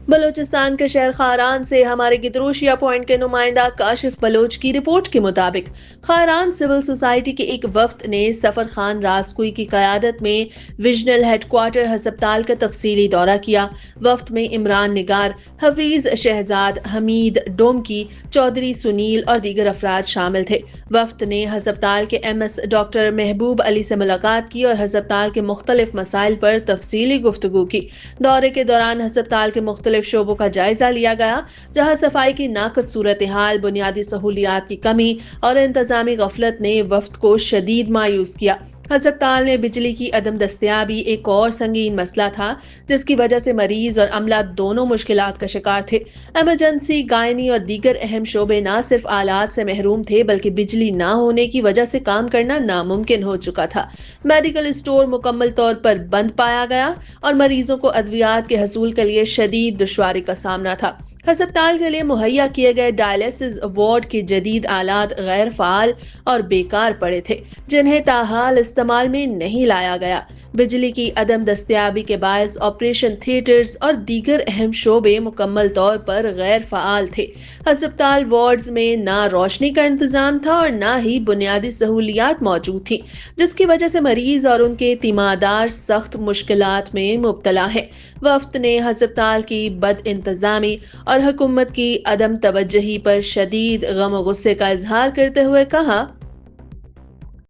بلوچستان کے شہر خاران سے ہمارے گدروشیا پوائنٹ کے نمائندہ کاشف بلوچ کی رپورٹ کے مطابق خاران سول سوسائٹی کے ایک وفد نے سفر خان راسکوئی کی قیادت میں ویژنل ہیڈ کوارٹر ہسپتال کا تفصیلی دورہ کیا۔ وفد میں عمران نگار، حفیظ شہزاد، حمید ڈومکی، چودھری سنیل اور دیگر افراد شامل تھے۔ وفد نے ہسپتال کے ایم ایس ڈاکٹر محبوب علی سے ملاقات کی اور ہسپتال کے مختلف مسائل پر تفصیلی گفتگو کی۔ دورے کے دوران ہسپتال کے مختلف شعبوں کا جائزہ لیا گیا، جہاں صفائی کی ناقص صورتحال، بنیادی سہولیات کی کمی اور انتظامی غفلت نے وفد کو شدید مایوس کیا۔ ہسپتال میں بجلی کی عدم دستیابی ایک اور سنگین مسئلہ تھا، جس کی وجہ سے مریض اور عملہ دونوں مشکلات کا شکار تھے۔ ایمرجنسی، گائنی اور دیگر اہم شعبے نہ صرف آلات سے محروم تھے بلکہ بجلی نہ ہونے کی وجہ سے کام کرنا ناممکن ہو چکا تھا۔ میڈیکل اسٹور مکمل طور پر بند پایا گیا اور مریضوں کو ادویات کے حصول کے لیے شدید دشواری کا سامنا تھا۔ ہسپتال کے لیے مہیا کیے گئے ڈائلیسس وارڈ کے جدید آلات غیر فعال اور بیکار پڑے تھے، جنہیں تاحال استعمال میں نہیں لایا گیا۔ بجلی کی عدم دستیابی کے باعث آپریشن تھیٹرز اور دیگر اہم شعبے مکمل طور پر غیر فعال تھے۔ ہسپتال وارڈز میں نہ روشنی کا انتظام تھا اور نہ ہی بنیادی سہولیات موجود تھیں، جس کی وجہ سے مریض اور ان کے تیماردار سخت مشکلات میں مبتلا ہیں۔ وفد نے ہسپتال کی بد انتظامی اور حکومت کی عدم توجہی پر شدید غم و غصے کا اظہار کرتے ہوئے کہا